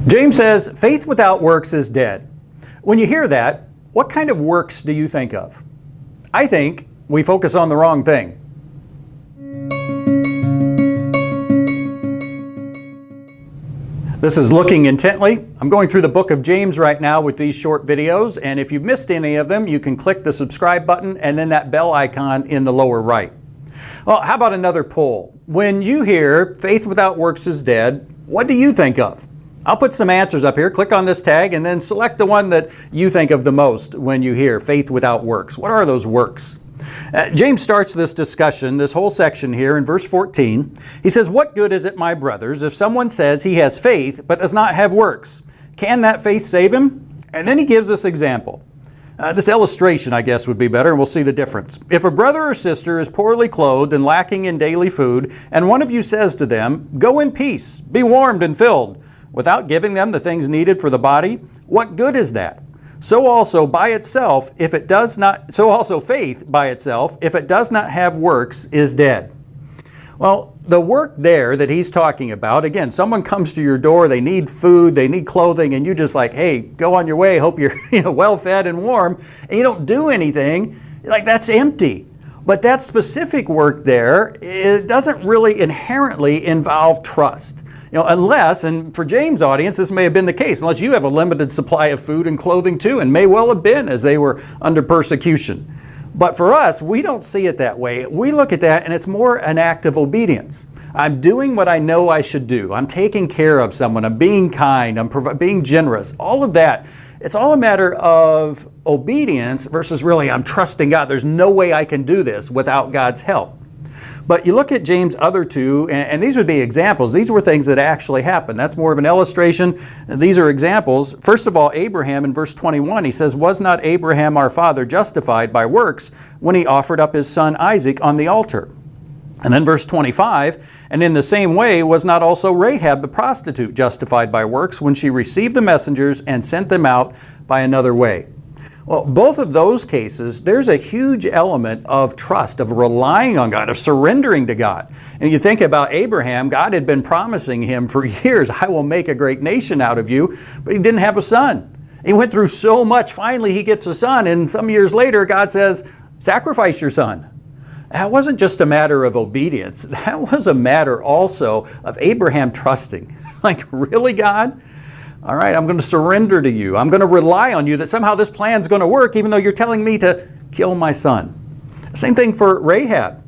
James says, faith without works is dead. When you hear that, what kind of works do you think of? I think we focus on the wrong thing. This is Looking Intently. I'm going through the book of James right now with these short videos, and if you've missed any of them, you can click the subscribe button and then that bell icon in the lower right. Well, how about another poll? When you hear faith without works is dead, what do you think of? I'll put some answers up here. Click on this tag and then select the one that you think of the most when you hear faith without works. What are those works? James starts this discussion, this whole section here in verse 14. He says, "What good is it, my brothers, if someone says he has faith but does not have works? Can that faith save him?" And then he gives this example. This illustration, I guess, would be better, and we'll see the difference. If a brother or sister is poorly clothed and lacking in daily food, and one of you says to them, "Go in peace, be warmed and filled," without giving them the things needed for the body, what good is that? So also faith by itself, if it does not have works, is dead. Well, the work there that he's talking about, again, someone comes to your door, they need food, they need clothing, and you just like, hey, go on your way, hope you're well fed and warm, and you don't do anything, like that's empty. But that specific work there, it doesn't really inherently involve trust. Unless, and for James' audience, this may have been the case, unless you have a limited supply of food and clothing too, and may well have been as they were under persecution. But for us, we don't see it that way. We look at that and it's more an act of obedience. I'm doing what I know I should do. I'm taking care of someone. I'm being kind. I'm being generous. All of that. It's all a matter of obedience versus really I'm trusting God. There's no way I can do this without God's help. But you look at James' other two, and these would be examples. These were things that actually happened. That's more of an illustration, and these are examples. First of all, Abraham in verse 21, he says, "Was not Abraham our father justified by works when he offered up his son Isaac on the altar?" And then verse 25, "And in the same way was not also Rahab the prostitute justified by works when she received the messengers and sent them out by another way?" Well, both of those cases, there's a huge element of trust, of relying on God, of surrendering to God. And you think about Abraham, God had been promising him for years, "I will make a great nation out of you," but he didn't have a son. He went through so much, finally he gets a son, and some years later God says, "Sacrifice your son." That wasn't just a matter of obedience, that was a matter also of Abraham trusting. Like, really, God? All right, I'm going to surrender to you. I'm going to rely on you that somehow this plan's going to work even though you're telling me to kill my son. Same thing for Rahab.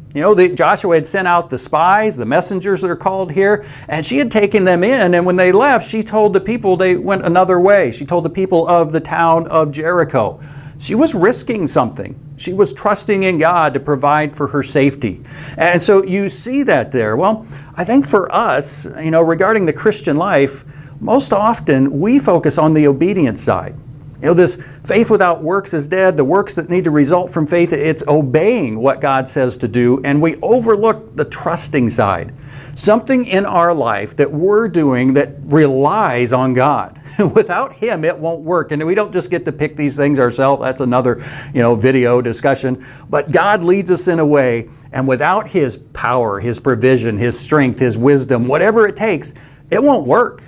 Joshua had sent out the spies, the messengers that are called here, and she had taken them in, and when they left, she told the people they went another way. She told the people of the town of Jericho. She was risking something. She was trusting in God to provide for her safety. And so you see that there. Well, I think for us, regarding the Christian life, most often we focus on the obedience side. This faith without works is dead. The works that need to result from faith, it's obeying what God says to do, and we overlook the trusting side. Something in our life that we're doing that relies on God. Without Him, it won't work. And we don't just get to pick these things ourselves. That's another, video discussion. But God leads us in a way, and without His power, His provision, His strength, His wisdom, whatever it takes, it won't work.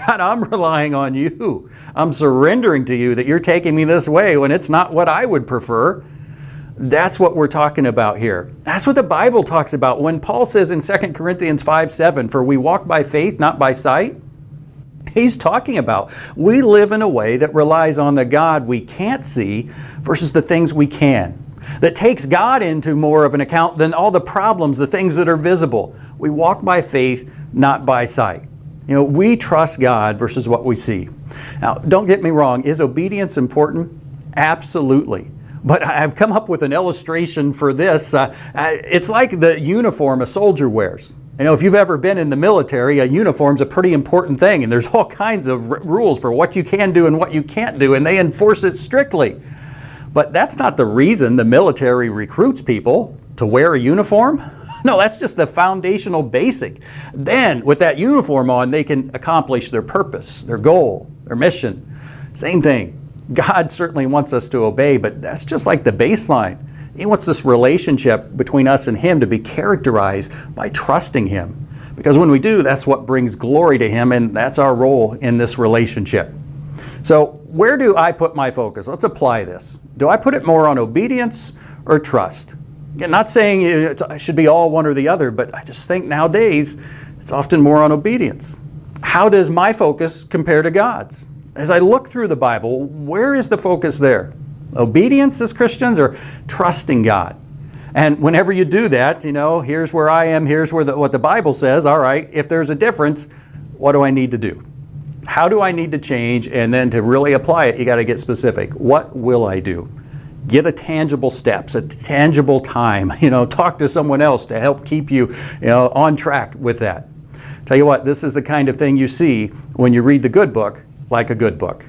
God, I'm relying on you. I'm surrendering to you that you're taking me this way when it's not what I would prefer. That's what we're talking about here. That's what the Bible talks about. When Paul says in 2 Corinthians 5:7, "For we walk by faith, not by sight," he's talking about we live in a way that relies on the God we can't see versus the things we can. That takes God into more of an account than all the problems, the things that are visible. We walk by faith, not by sight. We trust God versus what we see. Now, don't get me wrong, is obedience important? Absolutely. But I've come up with an illustration for this. It's like the uniform a soldier wears. If you've ever been in the military, a uniform's a pretty important thing, and there's all kinds of rules for what you can do and what you can't do, and they enforce it strictly. But that's not the reason the military recruits people to wear a uniform. No, that's just the foundational basic. Then, with that uniform on, they can accomplish their purpose, their goal, their mission. Same thing. God certainly wants us to obey, but that's just like the baseline. He wants this relationship between us and Him to be characterized by trusting Him. Because when we do, that's what brings glory to Him, and that's our role in this relationship. So where do I put my focus? Let's apply this. Do I put it more on obedience or trust? Again, not saying it should be all one or the other, but I just think nowadays it's often more on obedience. How does my focus compare to God's? As I look through the Bible, where is the focus there? Obedience as Christians or trusting God? And whenever you do that, here's where I am, here's where what the Bible says. All right, if there's a difference, what do I need to do? How do I need to change? And then to really apply it, you got to get specific. What will I do? Get a tangible steps, a tangible time. Talk to someone else to help keep you, on track with that. Tell you what, this is the kind of thing you see when you read the good book, like a good book.